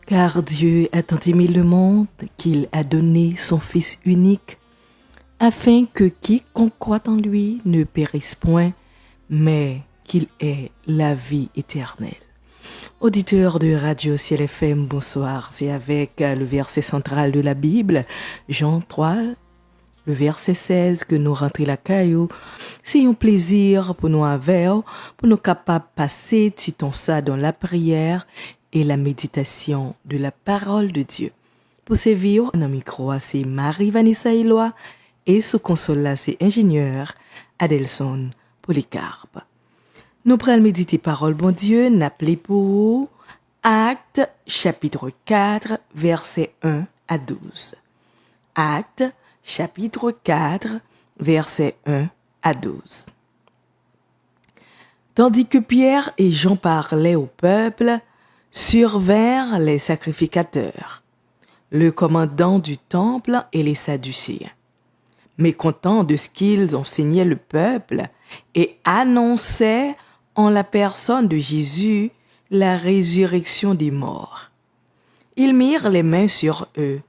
Car Dieu a tant aimé le monde qu'il a donné son Fils unique, afin que quiconque croit en lui ne périsse point, mais qu'il ait la vie éternelle. Auditeurs de Radio Ciel FM, bonsoir. C'est avec le verset central de la Bible, Jean 3, le verset 16, que nous rentrons la caillou. C'est un plaisir pour nous avec, pour nous capables de passer tout ça dans la prière et la méditation de la parole de Dieu. Pour servir, dans le micro, c'est Marie-Vanessa Eloy et sous console là, c'est ingénieur Adelson Polycarpe. Nous prenons méditer parole, bon Dieu, n'appelez pour Actes chapitre 4, versets 1 à 12. Actes chapitre 4, versets 1 à 12. Tandis que Pierre et Jean parlaient au peuple, survinrent les sacrificateurs, le commandant du temple et les Sadducéens. Mécontents de ce qu'ils enseignaient le peuple et annonçaient en la personne de Jésus la résurrection des morts. Ils mirent les mains sur eux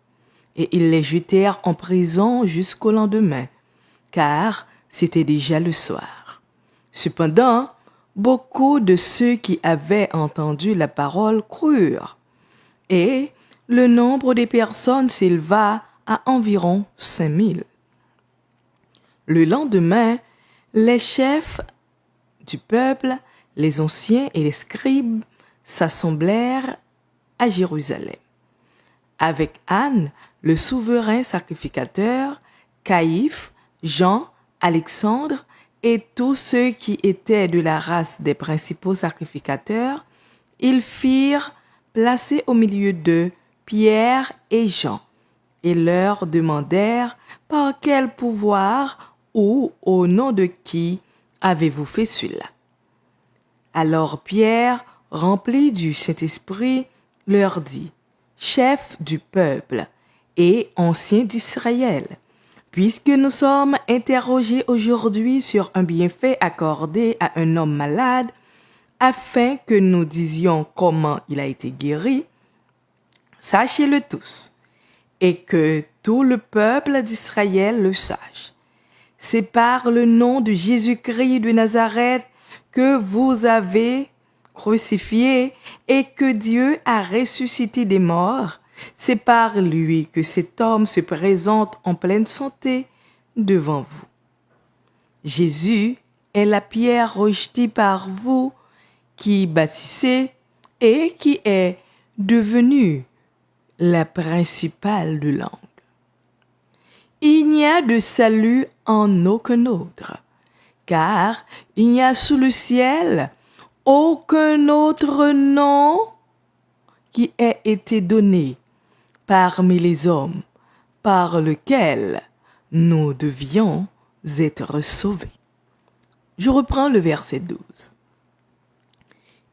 et ils les jetèrent en prison jusqu'au lendemain, car c'était déjà le soir. Cependant, beaucoup de ceux qui avaient entendu la parole crurent, et le nombre des personnes s'éleva à environ 5000. Le lendemain, les chefs du peuple, les anciens et les scribes s'assemblèrent à Jérusalem, avec Anne, le souverain sacrificateur, Caïphe, Jean, Alexandre et tous ceux qui étaient de la race des principaux sacrificateurs. Ils firent placer au milieu d'eux Pierre et Jean et leur demandèrent par quel pouvoir ou au nom de qui avez-vous fait cela? Alors Pierre, rempli du Saint-Esprit, leur dit, chefs du peuple et anciens d'Israël, puisque nous sommes interrogés aujourd'hui sur un bienfait accordé à un homme malade, afin que nous disions comment il a été guéri, sachez-le tous, et que tout le peuple d'Israël le sache. C'est par le nom de Jésus-Christ de Nazareth que vous avez crucifié et que Dieu a ressuscité des morts. C'est par lui que cet homme se présente en pleine santé devant vous. Jésus est la pierre rejetée par vous qui bâtissez et qui est devenue la principale de l'angle. Il n'y a de salut en aucun autre, car il n'y a sous le ciel aucun autre nom qui ait été donné parmi les hommes par lequel nous devions être sauvés. Je reprends le verset 12.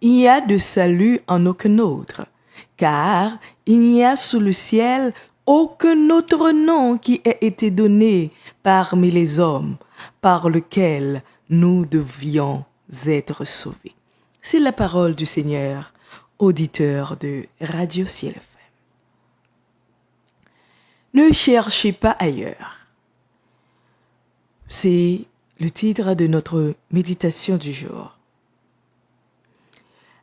Il n'y a de salut en aucun autre, car il n'y a sous le ciel aucun autre nom qui ait été donné parmi les hommes par lequel nous devions être sauvés. C'est la parole du Seigneur, auditeur de Radio Ciel FM. Ne cherchez pas ailleurs. C'est le titre de notre méditation du jour.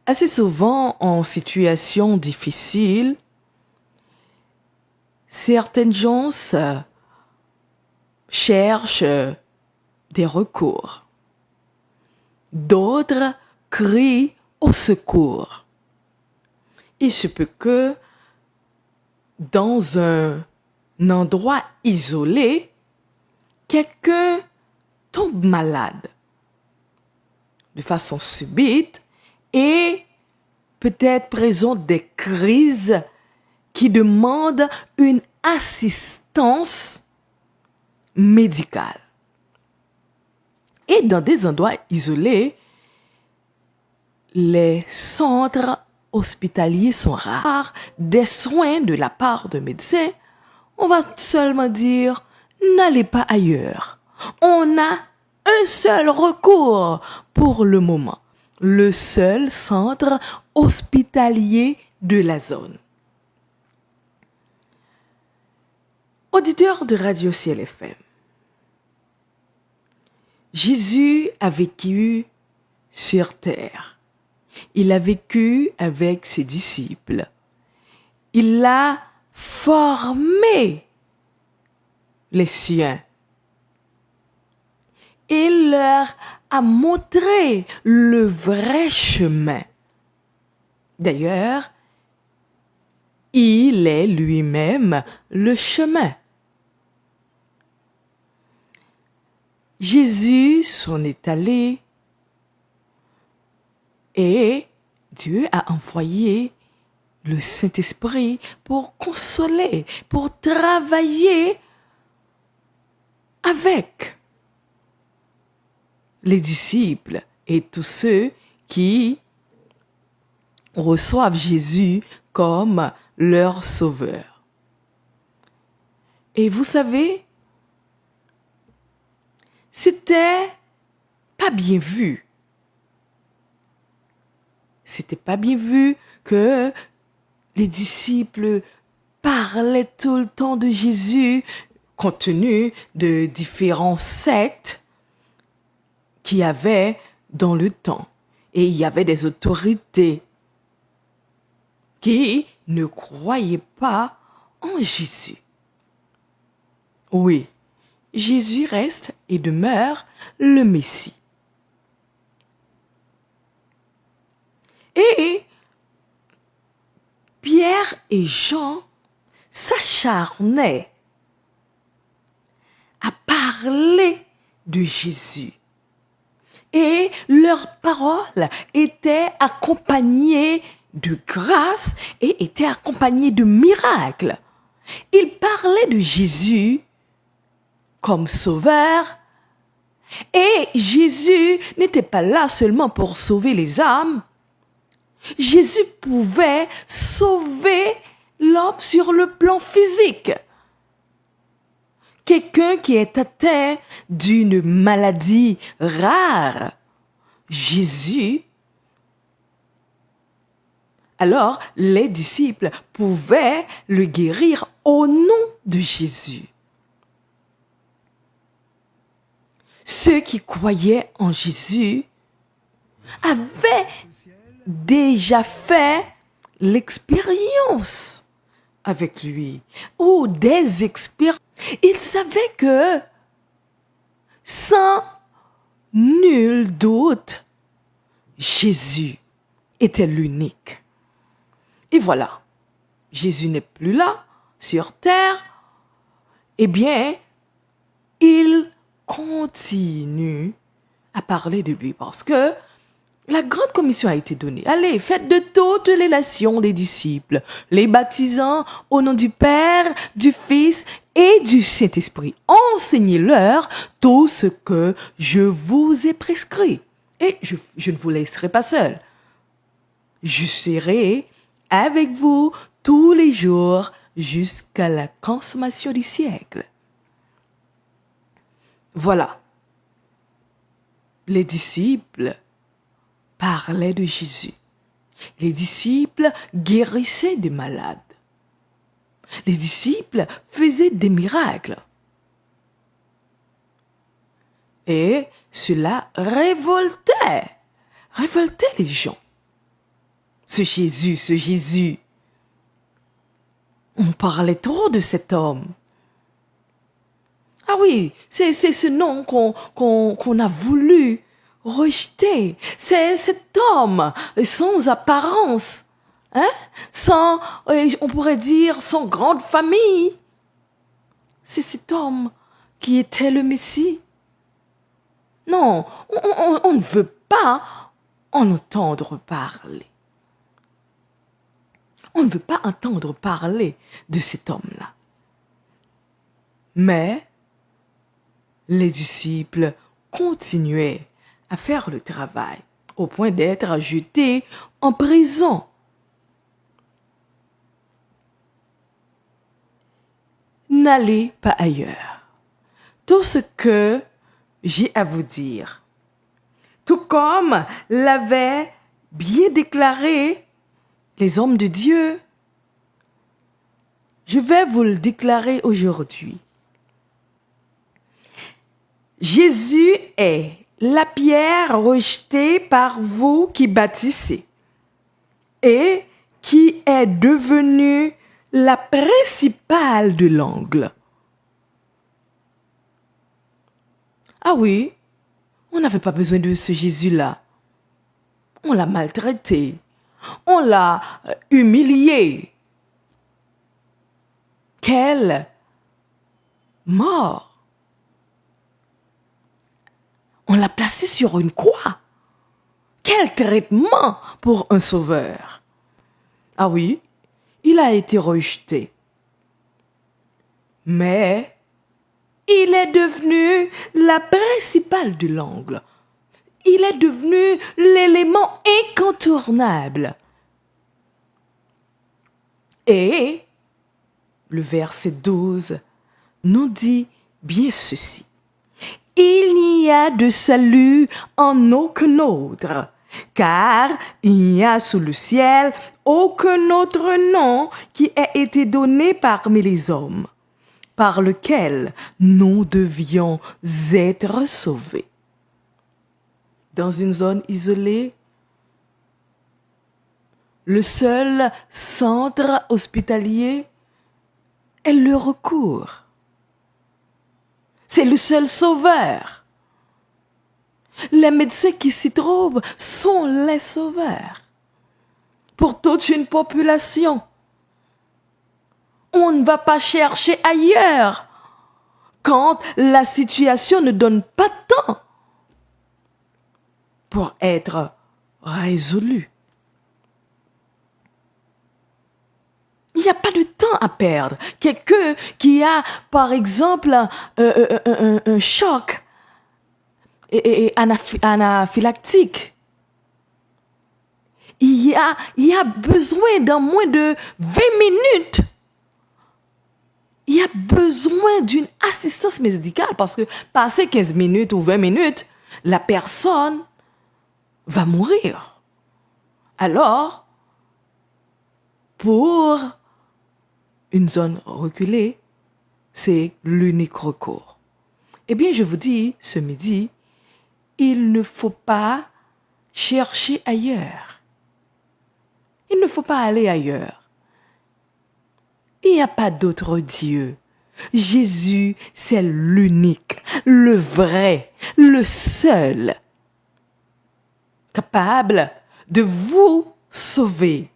Assez souvent, en situation difficile, certaines gens cherchent des recours. D'autres crient au secours. Il se peut que dans un endroit isolé, quelqu'un tombe malade de façon subite et peut-être présente des crises qui demandent une assistance médicale. Et dans des endroits isolés, les centres hospitaliers sont rares, des soins de la part de médecins, on va seulement dire, n'allez pas ailleurs. On a un seul recours pour le moment, le seul centre hospitalier de la zone. Auditeur de Radio Ciel FM, Jésus a vécu sur terre. Il a vécu avec ses disciples. Il a formé les siens. Il leur a montré le vrai chemin. D'ailleurs, il est lui-même le chemin. Jésus s'en est allé et Dieu a envoyé le Saint-Esprit pour consoler, pour travailler avec les disciples et tous ceux qui reçoivent Jésus comme leur sauveur. Et vous savez, c'était pas bien vu. C'était pas bien vu que les disciples parlaient tout le temps de Jésus, compte tenu de différents sectes qu'il y avait dans le temps. Et il y avait des autorités qui ne croyaient pas en Jésus. Oui, Jésus reste et demeure le Messie. Et Pierre et Jean s'acharnaient à parler de Jésus. Et leurs paroles étaient accompagnées de grâce et étaient accompagnées de miracles. Ils parlaient de Jésus comme sauveur. Et Jésus n'était pas là seulement pour sauver les âmes. Jésus pouvait sauver l'homme sur le plan physique. Quelqu'un qui est atteint d'une maladie rare, Jésus, alors les disciples pouvaient le guérir au nom de Jésus. Ceux qui croyaient en Jésus avaient déjà fait l'expérience avec lui ou des expériences. Ils savaient que sans nul doute, Jésus était l'unique. Et voilà, Jésus n'est plus là sur terre. Eh bien, il continue à parler de lui parce que la grande commission a été donnée. Allez, faites de toutes les nations des disciples, les baptisant au nom du Père, du Fils et du Saint-Esprit. Enseignez-leur tout ce que je vous ai prescrit. Et je ne vous laisserai pas seul. Je serai avec vous tous les jours jusqu'à la consommation du siècle. Voilà. Les disciples parlaient de Jésus. Les disciples guérissaient des malades. Les disciples faisaient des miracles. Et cela révoltait les gens. Ce Jésus. On parlait trop de cet homme. Ah oui, c'est ce nom qu'on a voulu rejeter. C'est cet homme sans apparence, sans, on pourrait dire, sans grande famille. C'est cet homme qui était le Messie. Non, on ne veut pas en entendre parler. On ne veut pas entendre parler de cet homme-là. Mais les disciples continuaient à faire le travail au point d'être jetés en prison. N'allez pas ailleurs. Tout ce que j'ai à vous dire, tout comme l'avaient bien déclaré les hommes de Dieu, Je vais vous le déclarer aujourd'hui. Jésus est la pierre rejetée par vous qui bâtissez et qui est devenue la principale de l'angle. Ah oui, on n'avait pas besoin de ce Jésus-là. On l'a maltraité, on l'a humilié. Quelle mort! On l'a placé sur une croix. Quel traitement pour un sauveur! Ah oui, il a été rejeté. Mais il est devenu la principale de l'angle. Il est devenu l'élément incontournable. Et le verset 12 nous dit bien ceci. Il n'y a de salut en aucun autre, car il n'y a sous le ciel aucun autre nom qui ait été donné parmi les hommes, par lequel nous devions être sauvés. Dans une zone isolée, le seul centre hospitalier est le recours. C'est le seul sauveur. Les médecins qui s'y trouvent sont les sauveurs. Pour toute une population, on ne va pas chercher ailleurs quand la situation ne donne pas de temps pour être résolue. Il n'y a pas de temps à perdre. Quelqu'un qui a, par exemple, un choc anaphylactique, il y a besoin d'en moins de 20 minutes. Il y a besoin d'une assistance médicale parce que passer 15 minutes ou 20 minutes, la personne va mourir. Alors, pour une zone reculée, c'est l'unique recours. Eh bien, je vous dis, ce midi, il ne faut pas chercher ailleurs. Il ne faut pas aller ailleurs. Il n'y a pas d'autre Dieu. Jésus, c'est l'unique, le vrai, le seul, capable de vous sauver,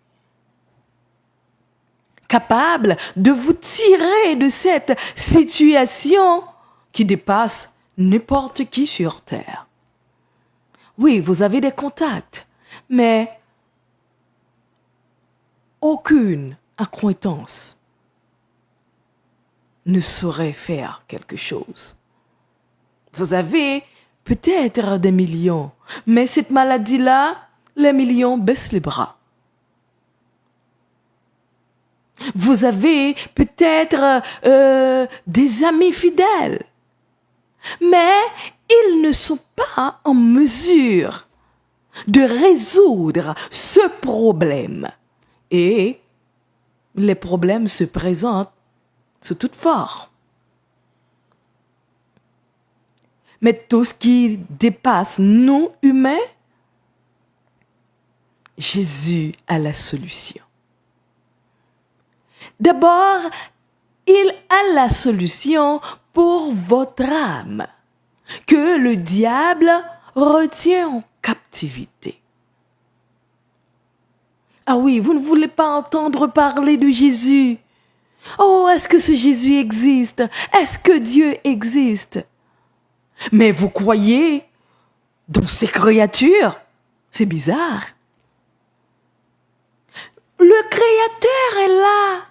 capable de vous tirer de cette situation qui dépasse n'importe qui sur terre. Oui, vous avez des contacts, mais aucune accointance ne saurait faire quelque chose. Vous avez peut-être des millions, mais cette maladie-là, les millions baissent les bras. Vous avez peut-être des amis fidèles, mais ils ne sont pas en mesure de résoudre ce problème. Et les problèmes se présentent sous toute forme. Mais tout ce qui dépasse nous, humains, Jésus a la solution. D'abord, il a la solution pour votre âme, que le diable retient en captivité. Ah oui, vous ne voulez pas entendre parler de Jésus. Oh, est-ce que ce Jésus existe? Est-ce que Dieu existe? Mais vous croyez dans ces créatures? C'est bizarre. Le Créateur est là.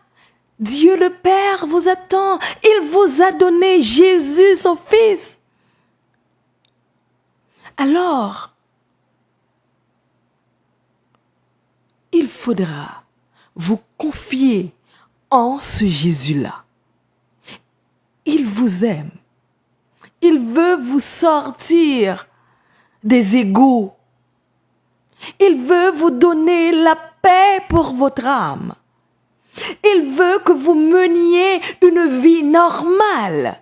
Dieu le Père vous attend. Il vous a donné Jésus, son Fils. Alors, il faudra vous confier en ce Jésus-là. Il vous aime. Il veut vous sortir des égouts. Il veut vous donner la paix pour votre âme. Il veut que vous meniez une vie normale.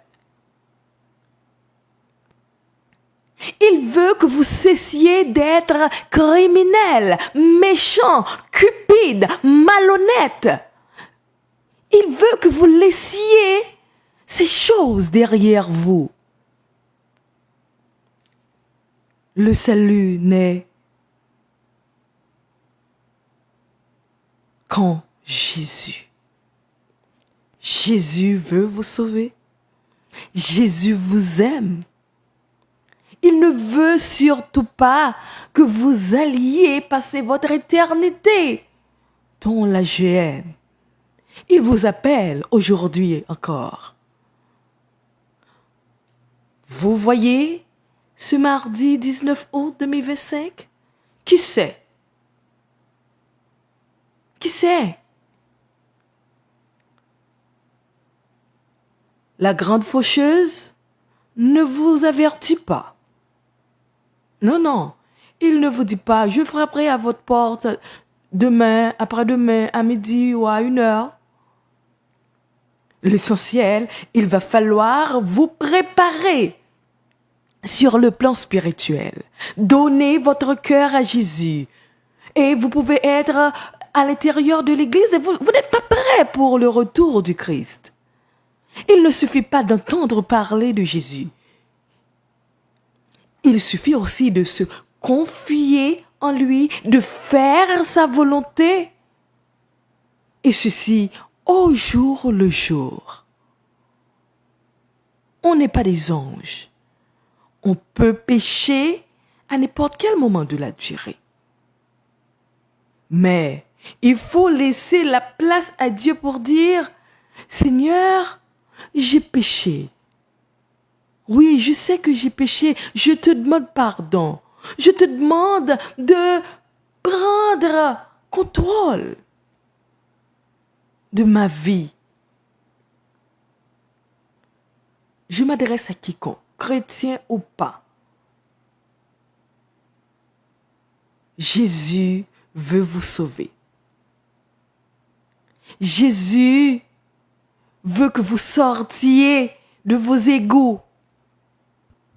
Il veut que vous cessiez d'être criminel, méchant, cupide, malhonnête. Il veut que vous laissiez ces choses derrière vous. Le salut n'est qu'en Jésus. Jésus veut vous sauver. Jésus vous aime. Il ne veut surtout pas que vous alliez passer votre éternité dans la géhenne. Il vous appelle aujourd'hui encore. Vous voyez ce mardi 19 août 2025? Qui sait? Qui sait? La grande faucheuse ne vous avertit pas. Non, non, il ne vous dit pas, je frapperai à votre porte demain, après-demain, à midi ou à 1 heure. L'essentiel, il va falloir vous préparer sur le plan spirituel. Donnez votre cœur à Jésus. Et vous pouvez être à l'intérieur de l'église et vous n'êtes pas prêt pour le retour du Christ. Il ne suffit pas d'entendre parler de Jésus. Il suffit aussi de se confier en lui, de faire sa volonté. Et ceci au jour le jour. On n'est pas des anges. On peut pécher à n'importe quel moment de la durée. Mais il faut laisser la place à Dieu pour dire, Seigneur, j'ai péché. Oui, je sais que j'ai péché. Je te demande pardon. Je te demande de prendre contrôle de ma vie. Je m'adresse à quiconque, chrétien ou pas. Jésus veut vous sauver. Jésus veut que vous sortiez de vos égouts.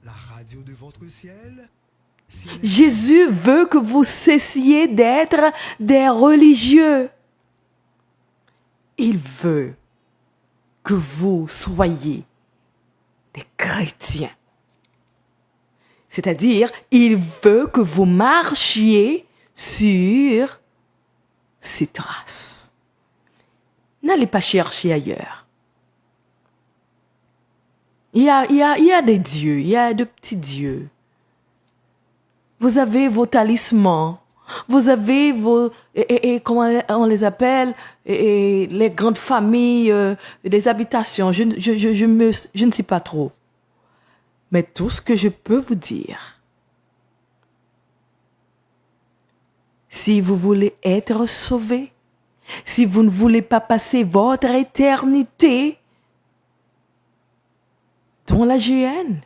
La radio de votre ciel. Jésus veut que vous cessiez d'être des religieux. Il veut que vous soyez des chrétiens. C'est-à-dire, il veut que vous marchiez sur ses traces. N'allez pas chercher ailleurs. Il y a des dieux, il y a de petits dieux. Vous avez vos talismans, vous avez vos, comment on les appelle, les grandes familles, des habitations. Je ne sais pas trop. Mais tout ce que je peux vous dire, si vous voulez être sauvé, si vous ne voulez pas passer votre éternité dans la géhenne,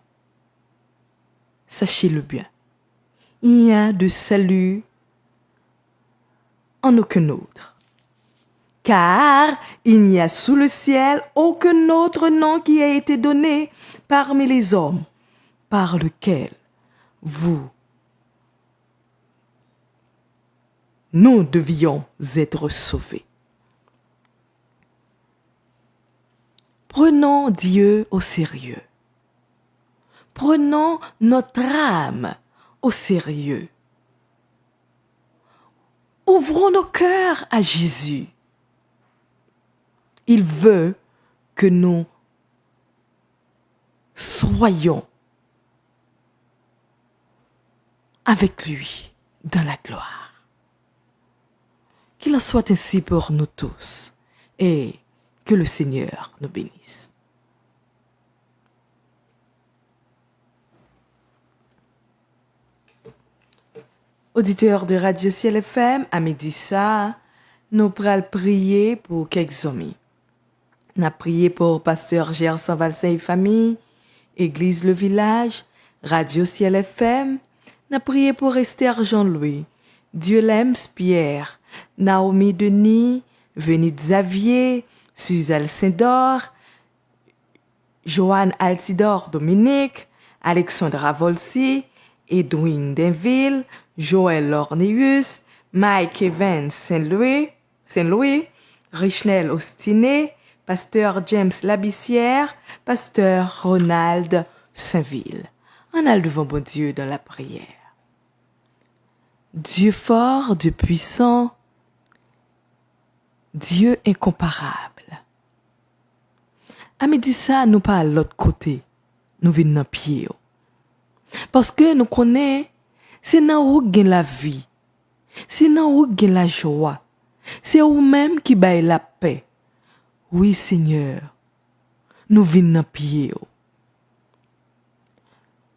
sachez-le bien, il n'y a de salut en aucun autre. Car il n'y a sous le ciel aucun autre nom qui a été donné parmi les hommes par lequel nous devions être sauvés. Prenons Dieu au sérieux. Prenons notre âme au sérieux. Ouvrons nos cœurs à Jésus. Il veut que nous soyons avec lui dans la gloire. Qu'il en soit ainsi pour nous tous et que le Seigneur nous bénisse. Auditeurs de Radio Ciel FM, à midi ça, nous prenons prier pour quelques amis. Nous avons prié pour Pasteur Gerson Valsin et famille, Église Le Village, Radio Ciel FM. Nous avons prié pour Esther Jean-Louis, Dieu l'aime Pierre, Naomi Denis, Venit Xavier, Suzelle Saint-Dor, Joanne Altidor Dominique, Alexandra Volsi, Edwin Denville, Joël Orneus, Mike Evans Saint-Louis, Richnel Ostiné, Pasteur James Labissière, Pasteur Ronald Saint-Ville. On a le devant bon Dieu dans la prière. Dieu fort, Dieu puissant, Dieu incomparable. À midi ça, nous pas à l'autre côté, nous venons dans pied. Parce que nous connaissons, c'est dans où gagne la vie, c'est dans où gagne la joie, c'est où même qui baille la paix. Oui, Seigneur, nous venons dans pied.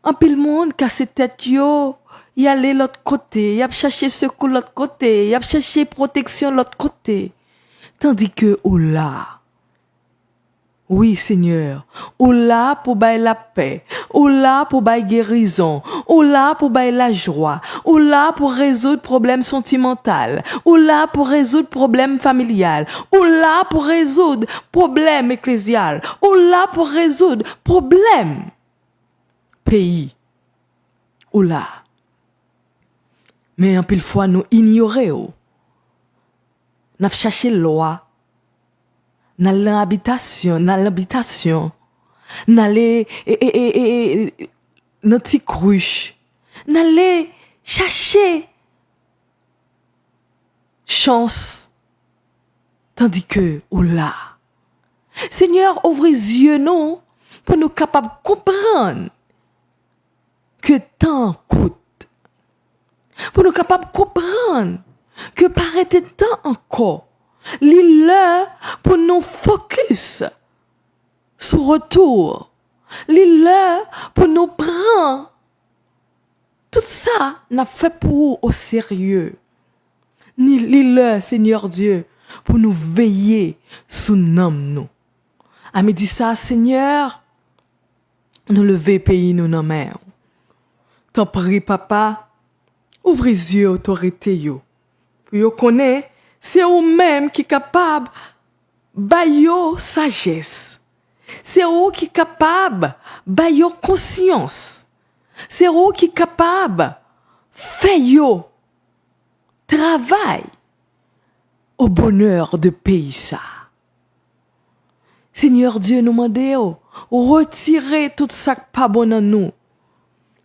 En pile monde casse tête yo, y aller l'autre côté, y a chercher secours l'autre côté, y a chercher protection l'autre côté. Tandis que ou là, oui Seigneur, ou là pour bailler la paix, ou là pour bailler guérison, ou là pour bailler la joie, ou là pour résoudre problème sentimental, ou là pour résoudre problème familial, ou là pour résoudre problème ecclésial, ou là pour résoudre problème pays, ou là. Mais en pile fois nous ignorons. Nous cherchons loi. Dans l'habitation, dans les dans petite cruche, dans les chercher chance, tandis que ou là, Seigneur ouvre les yeux nous pour nous capables de comprendre que temps coûte, pour nous capables de comprendre que paraît temps encore. L'île pour nous focus sur retour. L'île pour nous prendre. Tout ça n'a fait pour au sérieux. Ni l'île, Seigneur Dieu, pour nous veiller sous nous. À midi ça, Seigneur, nous lever pays nous dans main. T'en prie, papa, ouvre les yeux autorité yo. Pour yo connaît c'est vous-même qui est capable de sagesse. C'est vous qui est capable de conscience. C'est vous qui est capable de faire travail au bonheur de pays ça. Seigneur Dieu nous demande retirer tout ça qui pas bon en nous.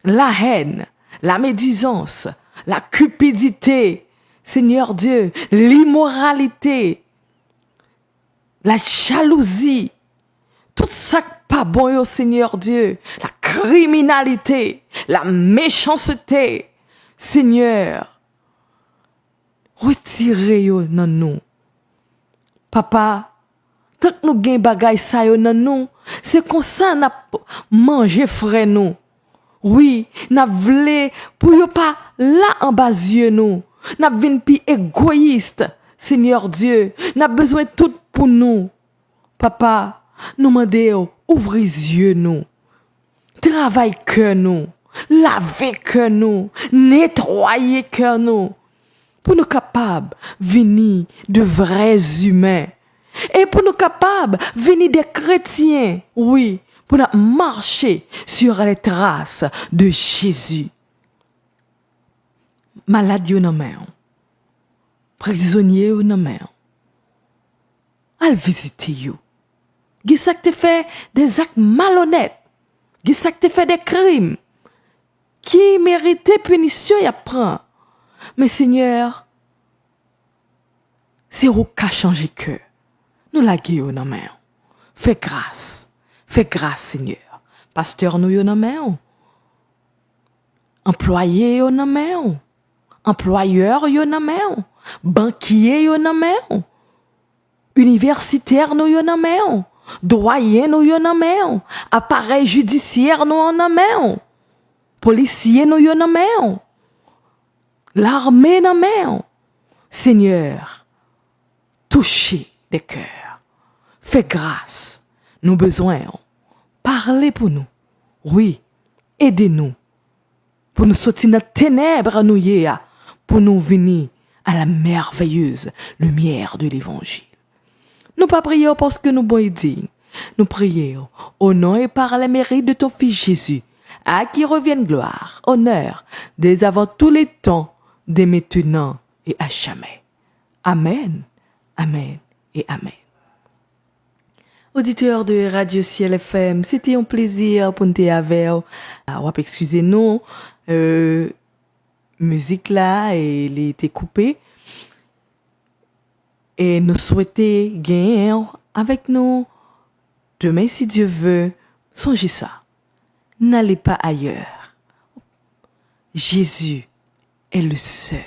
La haine, la médisance, la cupidité, Seigneur Dieu, l'immoralité, la jalousie, tout ça pas bon, Seigneur Dieu, la criminalité, la méchanceté, Seigneur, retirez-yo dans nous. Papa, tant que nous gain bagay sa yo dans nous, c'est comme ça n'a manger frère nous. Oui, n'a vle pour yo pas là en bas yeux nous. N'a vin pi égoïste, Seigneur Dieu. N'a besoin de tout pour nous. Papa, nous demandons, ouvrez les yeux nous. Travaille cœur nous. Lavez cœur nous. Nettoyez cœur nous. Pour nous capables de venir de vrais humains. Et pour nous capables de venir des chrétiens. Oui, pour nous marcher sur les traces de Jésus. Malade yo nan men, prisonnier yo nan men, al visiter yo. Gi sa te fait des actes malhonnêtes, gi sa te fait des crimes qui méritaient punition y apprend. Mais Seigneur, c'est ou ka changer cœur. Nous la yo nan men. Fais grâce Seigneur. Pasteur nous yo nan men. Employé yo nan men. Employeur yo nan men, banquier yo nan men, universitaire nou yo nan men, doyen nou yo nan men, appareil judiciaire nou nan men, policier nou yo nan men, l'armée nan men. Seigneur, touchez des cœurs, fais grâce, nous besoin, parlez pour nous, oui, aidez-nous, pour nous sortir dans ténèbres nous yéa, pour nous venir à la merveilleuse lumière de l'Évangile. Nous pas prions parce que nous bon dignes. Nous prions au nom et par les mérites de ton Fils Jésus, à qui revienne gloire, honneur, dès avant tous les temps, dès maintenant et à jamais. Amen, amen et amen. Auditeurs de Radio Ciel FM, c'était un plaisir pour nous avec vous. Excusez-nous, musique là, elle était coupée. Et nous souhaitons gagner avec nous. Demain, si Dieu veut, songez ça. N'allez pas ailleurs. Jésus est le seul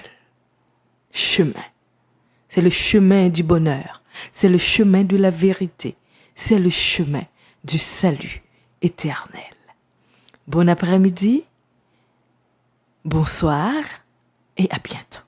chemin. C'est le chemin du bonheur. C'est le chemin de la vérité. C'est le chemin du salut éternel. Bon après-midi, bonsoir et à bientôt.